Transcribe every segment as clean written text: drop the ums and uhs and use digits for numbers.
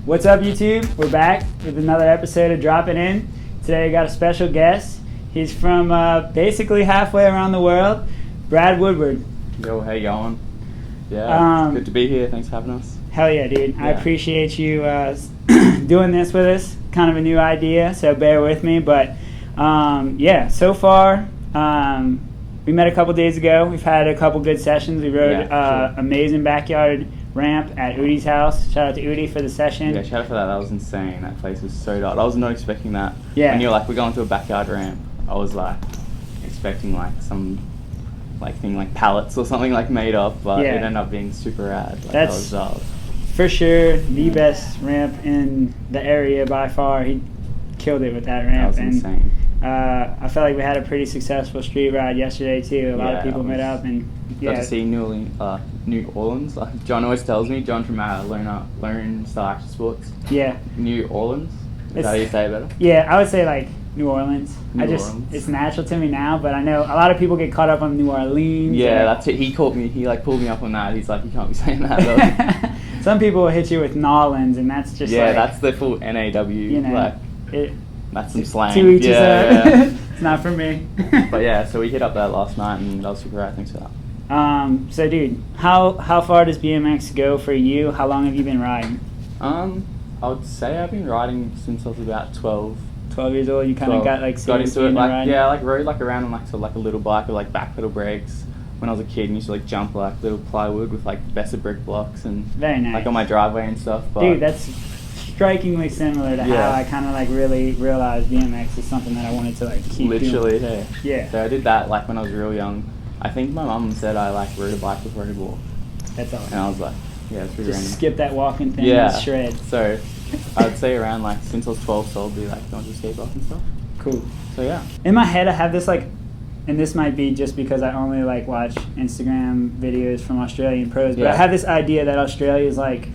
What's up, YouTube? We're back with another episode of Dropping In. Today I got a special guest. He's from basically halfway around the world, Brad Woodward. Yo, how you going? Yeah, good to be here. Thanks for having us. Hell yeah, dude. Yeah. I appreciate you doing this with us. Kind of a new idea, so bear with me. But yeah, so far, we met a couple days ago. We've had a couple good sessions. We rode amazing backyard ramp at Udi's house. Shout out to Udi for the session. Yeah, shout out for that. That was insane. That place was so dark. I was not expecting that. Yeah. When you're like, we're going to a backyard ramp, I was like expecting like some thing like pallets or something like made up, but it ended up being super rad. Like, that's that was for sure the best ramp in the area by far. He killed it with that ramp. That was insane. I felt like we had a pretty successful street ride yesterday too. A lot of people met up and got to see New Orleans. Like John always tells me, John from Learn Style Action Sports. Yeah. New Orleans. Is that how you say it better? Yeah, I would say like New Orleans. Orleans. It's natural to me now, but I know a lot of people get caught up on New Orleans. Yeah, that's it. He called me. He like pulled me up on that. He's like, you can't be saying that though. Some people will hit you with Nolans, and that's just that's the full NAW. You know, that's some slang. To each his own. It's not for me. But yeah, so we hit up that last night, and that was super rad. Thanks for that. So dude, how far does BMX go for you? How long have you been riding? I would say I've been riding since I was about 12. 12 years old. You kind of got like into it. Riding? Yeah, like rode like around on like a little bike with like back pedal brakes. When I was a kid, and used to like jump like little plywood with like Besser brick blocks and very nice. Like on my driveway and stuff. But dude, that's strikingly similar to how I kind of like really realized BMX is something that I wanted to like keep literally doing. Yeah. So I did that like when I was real young. I think my mum said I like rode a bike before I could walk. That's awesome. And I was like, yeah, it's pretty random. Skip that walking thing and shred. So I'd say around like since I was 12, so I'll be like going to skate park and stuff. Cool. So yeah. In my head, I have this like, and this might be just because I only like watch Instagram videos from Australian pros, but I have this idea that Australia is like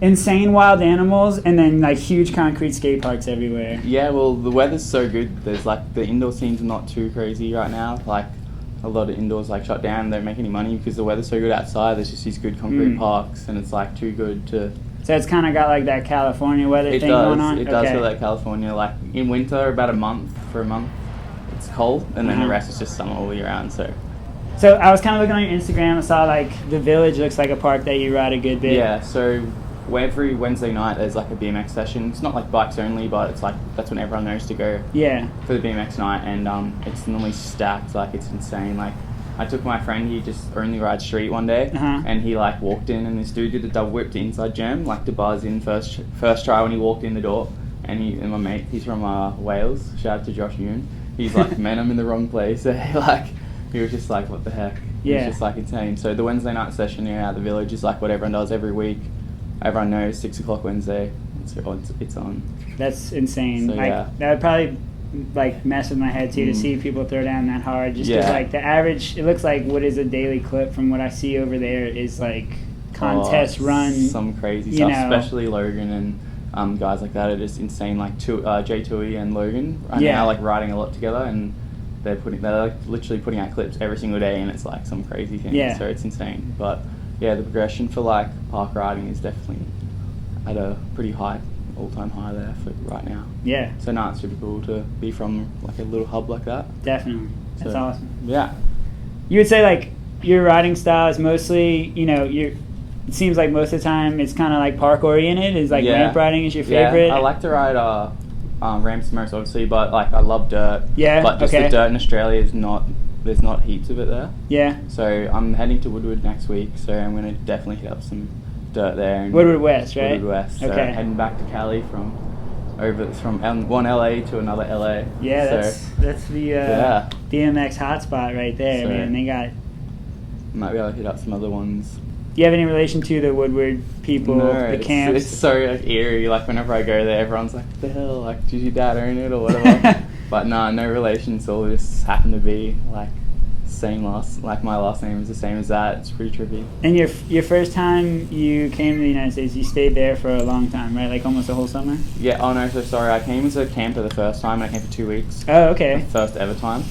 insane wild animals and then like huge concrete skate parks everywhere. Yeah, well the weather's so good. There's like the indoor scene's not too crazy right now. Like a lot of indoors like shut down. They don't make any money because the weather's so good outside. There's just these good concrete parks, and it's like too good to. So it's kind of got like that California weather thing going on? It does feel like California. Like in winter, about a month, it's cold, and then the rest is just summer all year round. So I was kind of looking on your Instagram. I saw like the Village looks like a park that you ride a good bit. Yeah, so every Wednesday night there's like a BMX session. It's not like bikes only, but it's like that's when everyone knows to go for the BMX night, and it's normally stacked. Like it's insane. Like I took my friend, he just only rides street one day, and he like walked in, and this dude did a double whip to inside jam, like to buzz in first try when he walked in the door, and my mate, he's from Wales, shout out to Josh Yoon, he's like, man, I'm in the wrong place. So he was just like, what the heck? Yeah. It was just like insane. So the Wednesday night session here at the Village is like what everyone does every week. Everyone knows 6 o'clock Wednesday, it's on. That's insane. So, that would probably like mess with my head too to see people throw down that hard. Just because like the average, it looks like what is a daily clip from what I see over there is like contest run. Some crazy stuff, especially Logan and guys like that are just insane. Like Jay Tui and Logan are now like riding a lot together, and they're like literally putting out clips every single day, and it's like some crazy thing. Yeah. So it's insane. But yeah, the progression for like park riding is definitely at a pretty high, all-time high there for right now. Yeah. So now it's super cool to be from like a little hub like that. Definitely. That's awesome. Yeah. You would say like your riding style is mostly, it seems like most of the time it's kind of like park oriented. Is like ramp riding is your favorite? Yeah, I like to ride ramps most obviously, but like I love dirt. Yeah. But just the dirt in Australia is there's not heaps of it there. Yeah. So I'm heading to Woodward next week, so I'm going to definitely hit up some dirt there. And Woodward West, right? Woodward West. So heading back to Cali from one LA to another LA. Yeah, that's the BMX hotspot right there, man. They got. Might be able to hit up some other ones. Do you have any relation to the Woodward people, the camps? It's so like eerie. Like whenever I go there, everyone's like, "What the hell? Like, did your dad own it or whatever?" But no relation. It's all just happened to be like like my last name is the same as that. It's pretty trippy. And your first time you came to the United States, you stayed there for a long time, right? Like almost the whole summer? Yeah. Oh no, so sorry. I came as a camper the first time, and I came for 2 weeks. Oh, okay. The first ever time.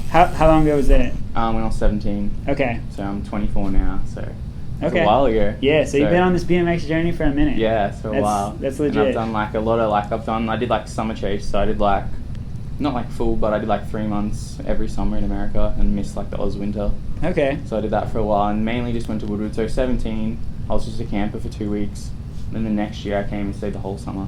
How long ago was that? When I was 17. Okay. So I'm 24 now. So It was a while ago. Yeah, so you've been on this BMX journey for a minute. Yeah, for a while. That's legit. And I've done like a lot of I did like summer chase, so I did like, not like full, but I did like 3 months every summer in America and missed like the Oz winter. Okay. So I did that for a while and mainly just went to Woodward. So 17, I was just a camper for 2 weeks. Then the next year I came and stayed the whole summer.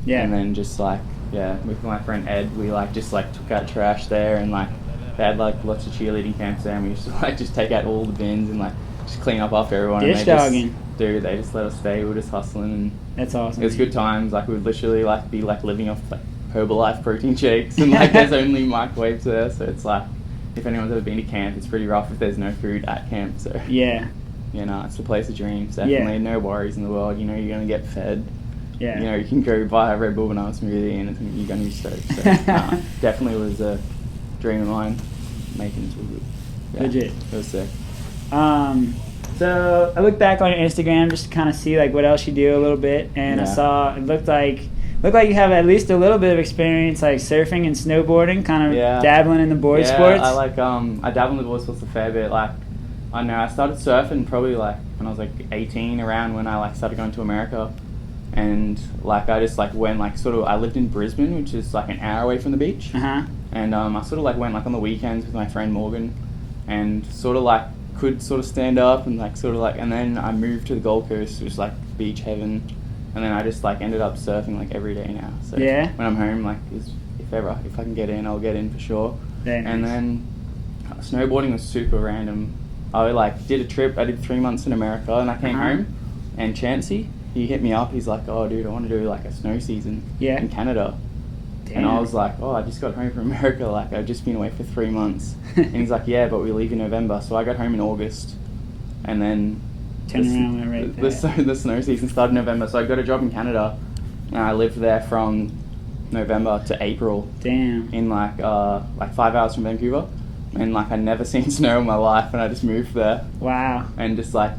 Yeah. And then just like, with my friend Ed, we like just like took out trash there and like they had like lots of cheerleading camps there and we used to like just take out all the bins and like just clean up after everyone. Dish dogging. They just let us stay. We were just hustling and that's awesome. It was good times. Like we would literally like be like living off like Herbalife protein shakes and like there's only microwaves there, so it's like if anyone's ever been to camp, it's pretty rough if there's no food at camp. So yeah, it's the place of dreams. Definitely, no worries in the world. You know you're gonna get fed. Yeah. You know you can go buy a Red Bull banana smoothie and you're gonna be stoked. So definitely was a dream of mine making it to good. Yeah, legit. It was sick. So I looked back on your Instagram just to kind of see like what else you do a little bit, and I saw it looked like you have at least a little bit of experience like surfing and snowboarding, kind of dabbling in the board sports. I like I dabble in the board sports a fair bit. Like I know I started surfing probably like when I was like 18, around when I like started going to America, and like I just like went like sort of I lived in Brisbane, which is like an hour away from the beach, and I sort of like went like on the weekends with my friend Morgan, and sort of like could sort of stand up and like sort of like, and then I moved to the Gold Coast, which was like beach heaven. And then I just like ended up surfing like every day now. So when I'm home, like if I can get in, I'll get in for sure. And then snowboarding was super random. I like did a trip. I did 3 months in America, and I came home, and Chancey, he hit me up. He's like, "Oh, dude, I want to do like a snow season in Canada." Damn. And I was like, "Oh, I just got home from America. Like I've just been away for 3 months." And he's like, "Yeah, but we leave in November." So I got home in August, and then. The snow season started in November, so I got a job in Canada, and I lived there from November to April. Damn. In like 5 hours from Vancouver, and like I'd never seen snow in my life, and I just moved there. Wow. And just like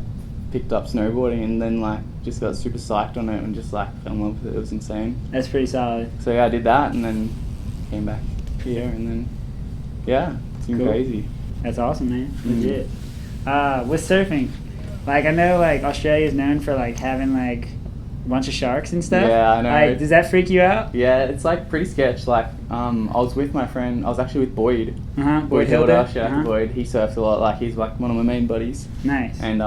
picked up snowboarding, and then like just got super psyched on it, and just like fell in love with it. It was insane. That's pretty solid. So yeah, I did that, and then came back here, and then it's been crazy. That's awesome, man. Legit. With surfing. Like, I know, like, Australia's known for, like, having, like, a bunch of sharks and stuff. Yeah, I know. Like, does that freak you out? Yeah, it's, like, pretty sketch. Like, I was with my friend, I was actually with Boyd. Boyd Hilda. Shout out to Boyd. He surfs a lot. Like, he's, like, one of my main buddies. Nice. And,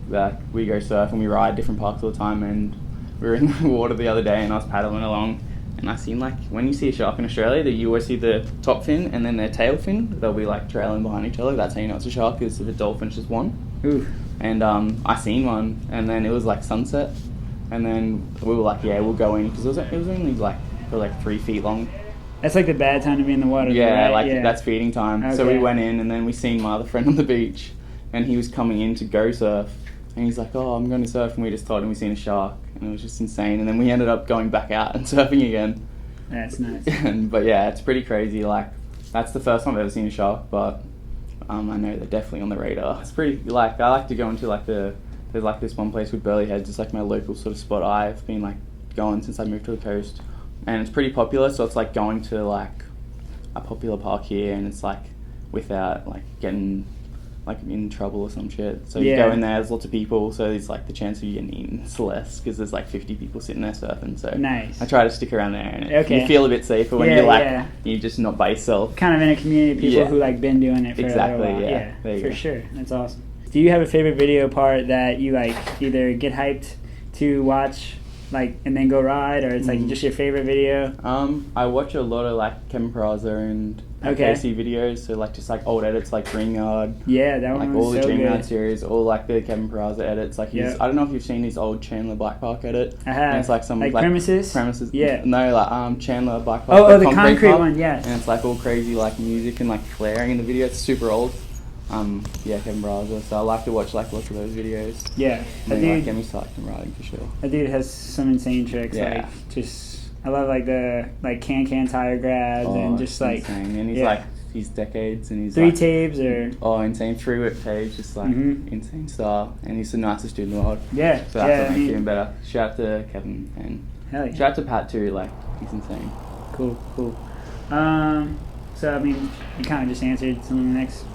like, we go surf and we ride different parks all the time. And we were in the water the other day and I was paddling along. And I seen, like, when you see a shark in Australia, you always see the top fin and then their tail fin. They'll be, like, trailing behind each other. That's how you know it's a shark, because if a dolphin's just one. Ooh. And I seen one, and then it was like sunset, and then we were like, yeah, we'll go in, because it was only like 3 feet long. That's like the bad time to be in the water. Yeah, right? That's feeding time. Okay. So we went in, and then we seen my other friend on the beach, and he was coming in to go surf, and he's like, oh, I'm going to surf, and we just told him we seen a shark, and it was just insane. And then we ended up going back out and surfing again. That's nice. But yeah, it's pretty crazy. Like, that's the first time I've ever seen a shark, but I know they're definitely on the radar. It's pretty, like, I like to go into like there's like this one place with Burley Heads. It's like my local sort of spot I've been like going since I moved to the coast, and it's pretty popular. So it's like going to like a popular park here, and it's like without like getting like in trouble or some shit. So you go in there, there's lots of people, so it's like the chance of you getting eaten is less, because there's like 50 people sitting there surfing. So nice. I try to stick around there, and you feel a bit safer when you're like you're just not by yourself. Kind of in a community of people who like been doing it for a little while. Yeah, for sure. That's awesome. Do you have a favorite video part that you like either get hyped to watch, like, and then go ride, or it's like just your favorite video? I watch a lot of like Kevin Peraza and Casey videos, so like just like old edits like Dreamyard. Yeah, that one like was all the so Dreamyard good. series, all like the Kevin Peraza edits. Like I don't know if you've seen his old Chandler Bike Park edit. I have. And it's like some like premises. Yeah. No, like Chandler Bike Park. Oh, the concrete one. Yeah. And it's like all crazy like music and like flaring in the video. It's super old. Kevin Peraza. So I like to watch like lots of those videos. Yeah. And they like get me psyched and riding for sure. That dude has some insane tricks. Yeah. Like just, I love like the like can tire grabs and just like insane. And he's like he's decades, and he's 3 like, tapes or insane 3 whip tapes, just like insane style. And he's the nicest dude in the world. Yeah. So that's what makes it even better. Shout out to Kevin, and shout out to Pat too. Like, he's insane. Cool. So I mean, you kind of just answered some of the next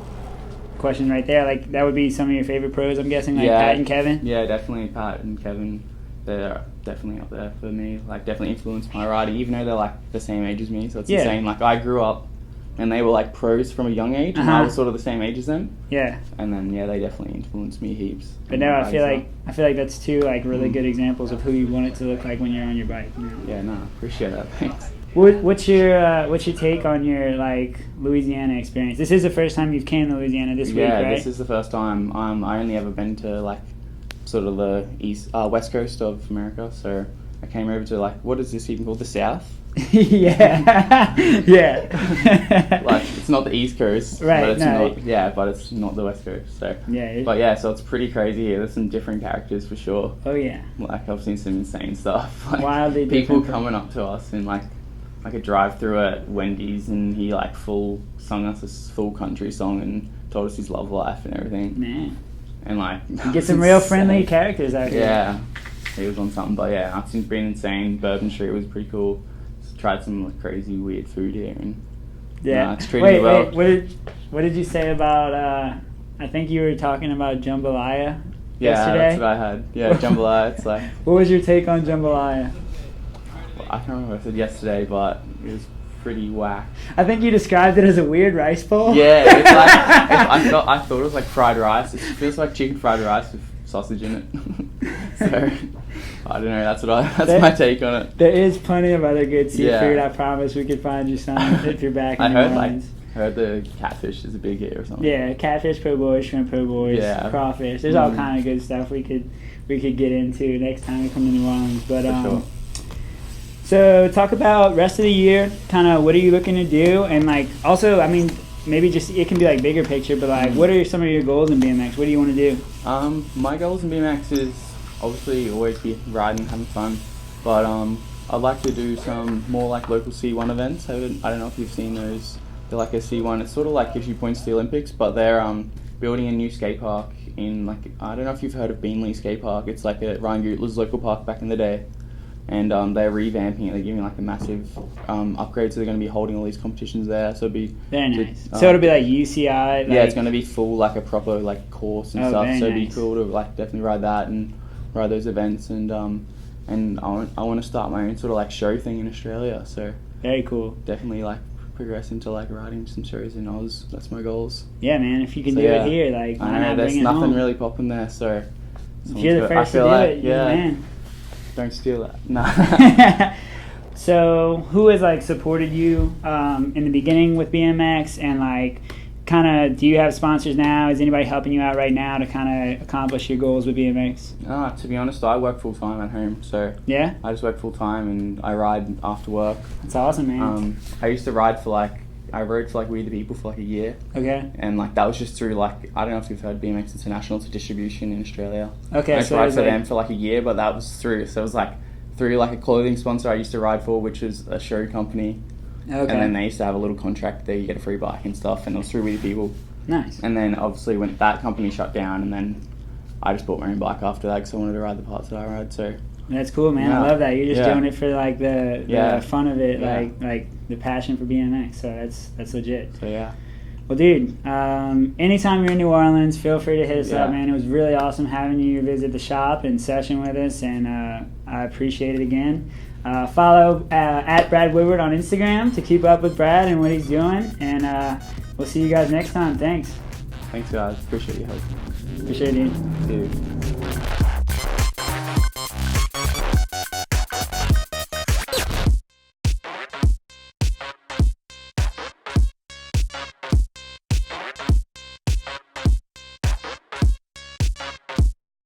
question right there. Like, that would be some of your favorite pros, I'm guessing, like Pat and Kevin? Yeah, definitely Pat and Kevin. They're definitely up there for me. Like, definitely influenced my riding, even though they're, like, the same age as me. So it's insane. Like, I grew up and they were, like, pros from a young age, and I was sort of the same age as them. Yeah. And then, they definitely influenced me heaps. But no, I feel like that's two, like, really good examples of who you want it to look like when you're on your bike. You know? Yeah, no, appreciate that. Thanks. What's your take on your, like, Louisiana experience? This is the first time you've came to Louisiana this week, right? Yeah, this is the first time. I only ever been to, like, sort of the west coast of America. So I came over to, like, what is this even called? The South? Yeah. Yeah. Like, it's not the East Coast. Right. But it's not the West Coast. So. Yeah. But yeah, so it's pretty crazy here. There's some different characters for sure. Oh, yeah. Like, I've seen some insane stuff. Like, wildly people different. coming up to us in, like a drive-through at Wendy's, and he, like, sung us this full country song and told us his love life and everything. Man. And, like, you get some real friendly characters out here. Yeah, he was on something. But yeah, it's been insane. Bourbon Street was pretty cool. Just tried some, like, crazy weird food here, and it's treated me well. What did you say about? I think you were talking about jambalaya. Yeah, yesterday? That's what I had. Yeah, jambalaya. It's like. What was your take on jambalaya? I can't remember what I said yesterday, but it was pretty whack. I think you described it as a weird rice bowl. Yeah, it's like I thought it was like fried rice. It feels like chicken fried rice with sausage in it. So I don't know. That's my take on it. There is plenty of other good seafood. Yeah. I promise we could find you some if you're back in New Orleans. I heard the catfish is a big hit or something. Yeah, catfish po' boys, shrimp po' boys, crawfish. There's all kind of good stuff we could get into next time we come to New Orleans. But for sure. So talk about rest of the year, kind of what are you looking to do, and like also, I mean, maybe just it can be like bigger picture, but like what are some of your goals in BMX? What do you want to do? My goals in BMX is obviously always be riding, having fun, but I'd like to do some more like local C1 events. I don't know if you've seen those. They're like a C1. It sort of like gives you points to the Olympics, but they're building a new skate park in like I don't know if you've heard of Beanley Skate Park. It's like a Ryan Gutler's local park back in the day. And they're revamping it. They're giving like a massive upgrade, so they're going to be holding all these competitions there. So it'll be very nice. So it'll be like UCI. Yeah, it's going to be full like a proper like course and stuff. So it'd be cool to like definitely ride that and ride those events. And I want to start my own sort of like show thing in Australia. So very cool. Definitely like progress into like riding some shows in Oz. That's my goals. Yeah, man. If you can do it here, like I know there's nothing really popping there. So if you're the first to do it, man. Don't steal that. No. So, who has like supported you in the beginning with BMX, and like, kind of, do you have sponsors now? Is anybody helping you out right now to kind of accomplish your goals with BMX? To be honest, I work full time at home, so yeah, I just work full time and I ride after work. That's awesome, man. I used to ride for like. I rode for like We the People for like a year. Okay. And like that was just through like I don't know if you've heard BMX International. It's a distribution in Australia. Okay. I used to ride for them for like a year, but that was through. So it was like through like a clothing sponsor I used to ride for, which was a show company. Okay. And then they used to have a little contract there. You get a free bike and stuff, and it was through We the People. Nice. And then obviously when that company shut down, and then I just bought my own bike after that because I wanted to ride the parts that I ride. So. That's cool, man. Yeah. I love that. You're just doing it for like the fun of it, like the passion for BMX. So that's legit. So yeah. Well, dude, anytime you're in New Orleans, feel free to hit us up, man. It was really awesome having you visit the shop and session with us, and I appreciate it again. Follow at Brad Woodward on Instagram to keep up with Brad and what he's doing, and we'll see you guys next time. Thanks. Thanks, guys. Appreciate your help. Appreciate it, dude. Dude.